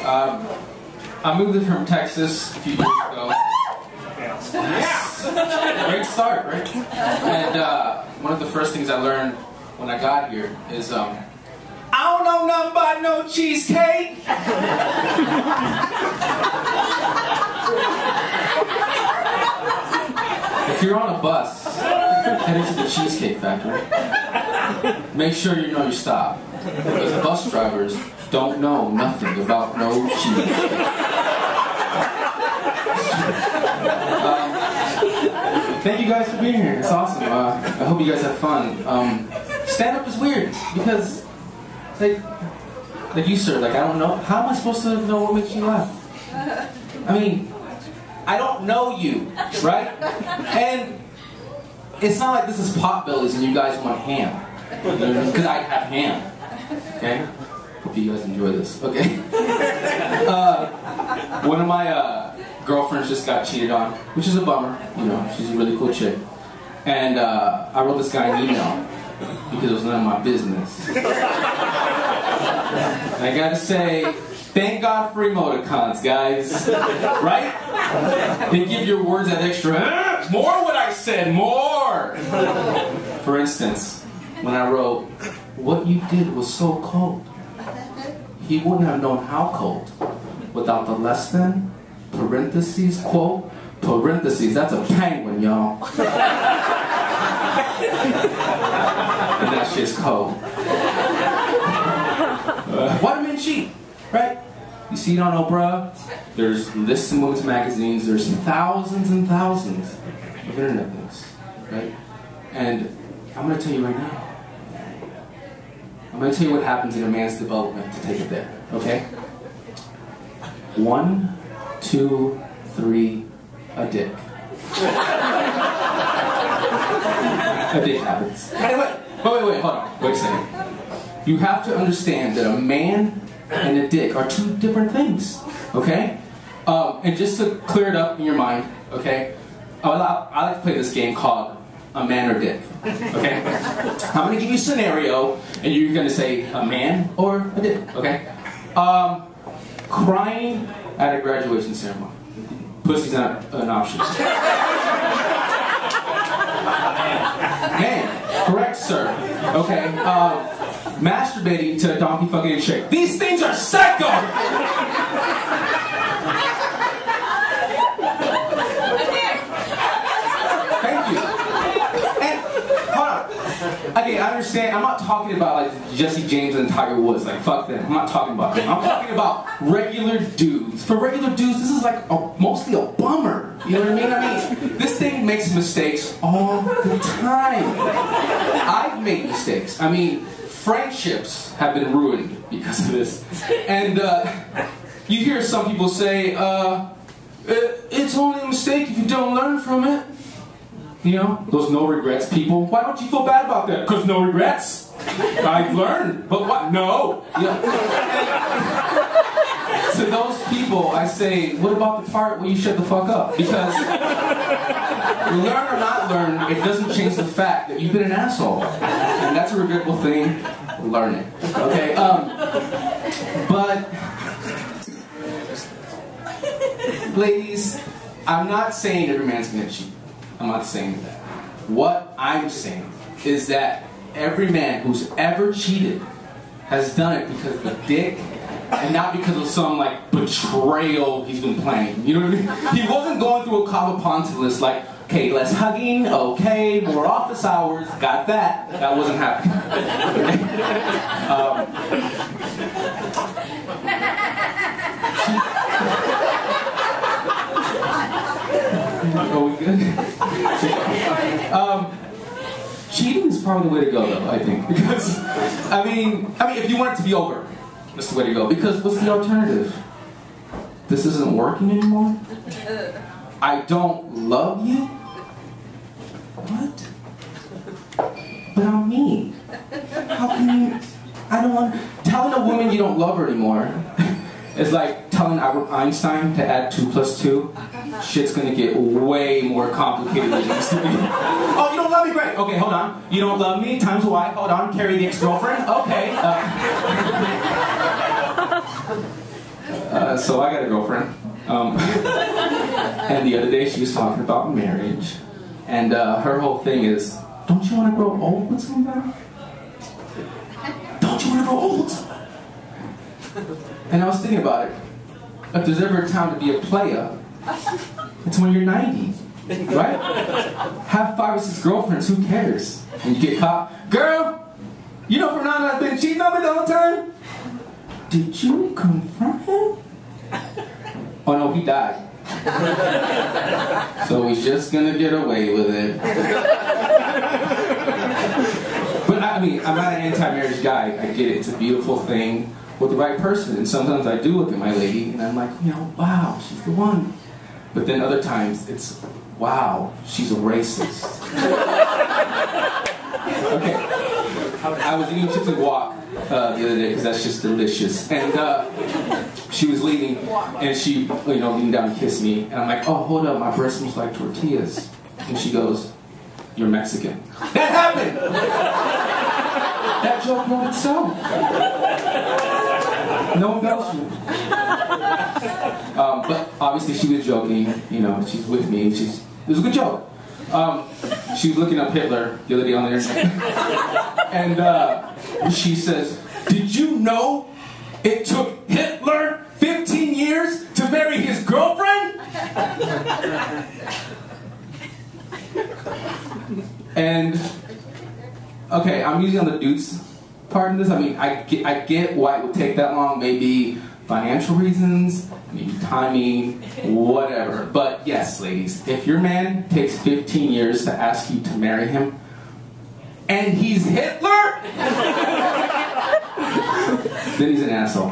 I moved from Texas a few years ago. Yeah. Great start, right? And one of the first things I learned when I got here is, I don't know nothing about no cheesecake. If you're on a bus heading to the Cheesecake Factory, make sure you know your stop. Because bus drivers don't know nothing about no cheesecake. Thank you guys for being here. It's awesome. I hope you guys have fun. Stand-up is weird because, like you, sir, I don't know. How am I supposed to know what makes you laugh? I mean, I don't know you, right? And it's not like this is Potbelly's and you guys want ham. Because I have ham. Okay? Hope you guys enjoy this. Okay? One of my girlfriends just got cheated on, which is a bummer. You know, she's a really cool chick. And I wrote this guy an email because it was none of my business. And I gotta say, thank God for emoticons, guys. Right? They give your words that extra, more what I said, more! For instance, when I wrote, what you did was so cold. He wouldn't have known how cold without the less than, parentheses, quote, parentheses. That's a penguin, y'all. And that shit's cold. Why do men cheat? Right? You see it on Oprah. There's lists in women's magazines. There's thousands and thousands of internet links. Right? And I'm going to tell you right now. I'm going to tell you what happens in a man's development to take it there. Okay? 1, 2, 3, a dick. A dick happens. Hey, wait, hold on. Wait a second. You have to understand that a man and a dick are two different things. Okay? And just to clear it up in your mind, okay? I like to play this game called a man or dick. Okay? I'm going to give you a scenario, and you're going to say a man or a dick. Okay? Crying at a graduation ceremony. Pussy's not an option. Man, correct, sir. Okay. Masturbating to a donkey fucking chick. These things are psycho! Thank you. And, hold on. Okay, I understand. I'm not talking about like Jesse James and Tiger Woods. Like, fuck them. I'm not talking about them. I'm talking about regular dudes. For regular dudes, this is like mostly a bummer. You know what I mean? This thing makes mistakes all the time. I've made mistakes. I mean, friendships have been ruined because of this. And you hear some people say, it's only a mistake if you don't learn from it. You know, those no regrets people. Why don't you feel bad about that? Because no regrets. I've learned. But what? No. You know? To those people, I say, what about the part where you shut the fuck up? Because learn or not learn, it doesn't change the fact that you've been an asshole. And that's a regrettable thing. Learn it. Okay? But, ladies, I'm not saying every man's gonna cheat. I'm not saying that. What I'm saying is that every man who's ever cheated has done it because of a dick and not because of some like betrayal he's been playing. You know what I mean? He wasn't going through a Cavaponte list like, okay, less hugging, okay, more office hours, got that. That wasn't happening. Are we good? Cheating is probably the way to go, though, I think. Because, I mean, if you want it to be over, that's the way to go. Because what's the alternative? This isn't working anymore? I don't love you? What? But I'm me. How can you... I don't want... Telling a woman you don't love her anymore is like telling Albert Einstein to add 2 + 2. Shit's gonna get way more complicated than it used to be. Oh, you don't love me? Great. Okay, hold on. You don't love me? Times Y. Hold on. Carry the ex-girlfriend? Okay. So I got a girlfriend. And the other day she was talking about marriage. And her whole thing is, don't you want to grow old with somebody? Don't you want to grow old with somebody? And I was thinking about it. If there's ever a time to be a player, it's when you're 90, right? Have 5 or 6 girlfriends, who cares? When you get caught, girl, you know Fernando has been cheating on me the whole time? Did you confront him? Oh no, he died. So he's just gonna get away with it. But I mean, I'm not an anti-marriage guy. I get it. It's a beautiful thing with the right person. And sometimes I do look at my lady and I'm like, you know, wow, she's the one. But then other times it's, wow, she's a racist. Okay. I was eating chips and guac the other day because that's just delicious. And she was leaving and she, you know, leaned down and kissed me. And I'm like, oh, hold up, my breast smells like tortillas. And she goes, you're Mexican. That happened! That joke wrote itself. No embellishment. But obviously she was joking, you know, she's with me. It was a good joke. She was looking up Hitler the other day on the internet. And she says, did you know it took Hitler 15 years to marry his girlfriend? And, okay, I'm usually on the dudes part of this. I mean, I get why it would take that long. Maybe financial reasons, maybe timing, whatever. But yes, ladies, if your man takes 15 years to ask you to marry him, and he's Hitler, then he's an asshole.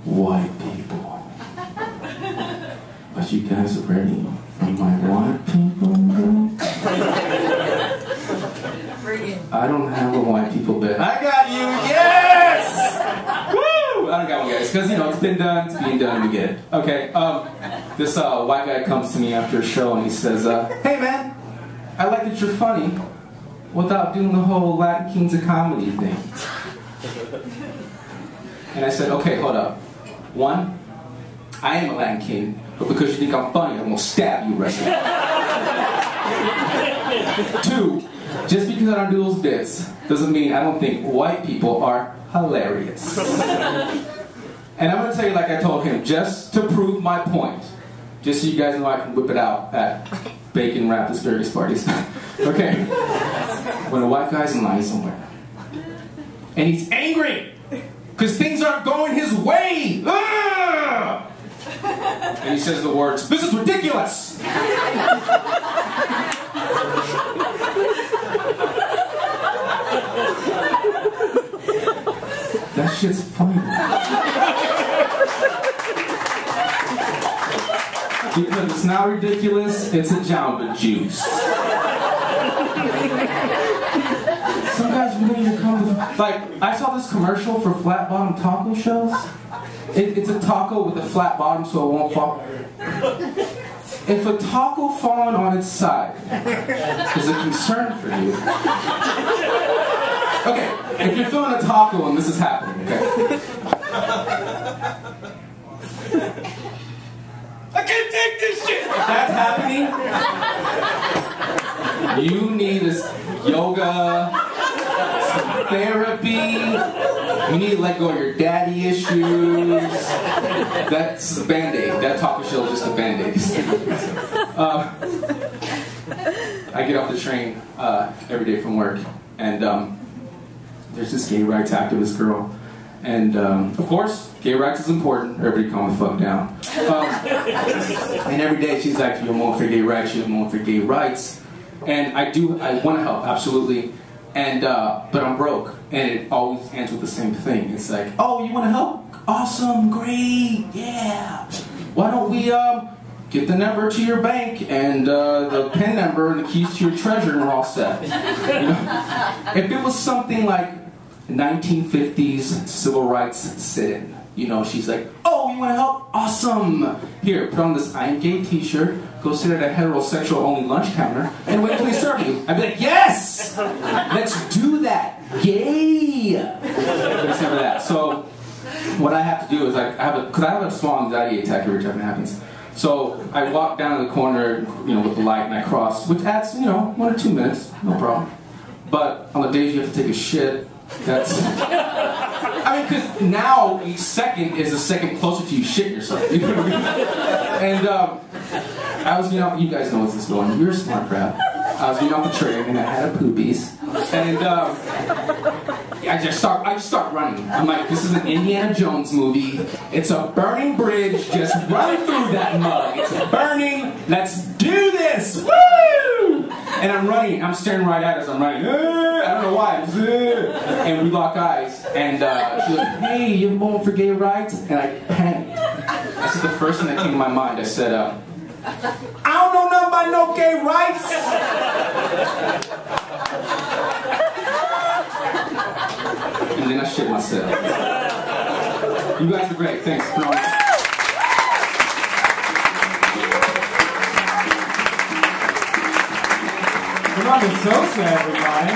White people. Are you guys ready for my white people? I don't have a white people bit. I got you, yes! Woo! I don't got one, guys, because, you know, it's been done, it's being done, we get it. Okay, this white guy comes to me after a show and he says, hey man, I like that you're funny without doing the whole Latin Kings of Comedy thing. And I said, okay, hold up. 1, I am a Latin King, but because you think I'm funny, I'm gonna stab you right now. 2, just because I don't do those bits doesn't mean I don't think white people are hilarious. And I'm gonna tell you like I told him, just to prove my point, just so you guys know I can whip it out at bacon wrapped asparagus parties. Okay. When a white guy's in line somewhere, and he's angry because things aren't going his way. Ah! And he says the words, this is ridiculous! That shit's funny. Because it's not ridiculous, it's a Jamba Juice. Some guys really come with, like, I saw this commercial for flat bottom taco shells. It's a taco with a flat bottom so it won't fall. If a taco falling on its side is a concern for you, okay, if you're filming a taco and this is happening, okay? I can't take this shit! If that's happening, you need this yoga, some therapy. You need to let go of your daddy issues. That's a Band-Aid. That taco shell is just a Band-Aid. I get off the train every day from work, and there's this gay rights activist girl. And of course, gay rights is important. Everybody calm the fuck down. And every day she's like, you're more for gay rights, you're more for gay rights. And I want to help, absolutely. And but I'm broke, and it always ends with the same thing. It's like, oh, you want to help? Awesome, great, yeah. Why don't we get the number to your bank and the PIN number and the keys to your treasure, and we're all set. You know? If it was something like 1950s civil rights sit-in, you know, she's like, oh, you want to help? Awesome. Here, put on this I am gay t-shirt. go sit at a heterosexual only lunch counter and wait until they serve you. I'd be like, yes! Let's do that! Yay! But it's never that. So, what I have to do is, because I have a small anxiety attack every time it happens. So, I walk down to the corner, with the light, and I cross, which adds, 1 or 2 minutes, no problem. But on the days you have to take a shit, that's... because now each second is a second closer to you shit yourself. You know what I mean? And I was, you guys know what's this going. You're a smart crowd. I was off the train and I had a poopies. And I just start running. I'm like, this is an Indiana Jones movie. It's a burning bridge. Just run through that mug. It's burning. Let's do this. Woo! And I'm running. I'm staring right at her as I'm running. I don't know why. And we lock eyes. And she goes, hey, you ever going for gay rights? And I panicked. I said the first thing that came to my mind. I said, I don't know nothing about no gay rights. And then I shit myself. You guys are great. Thanks. Fernando Sosa, everybody.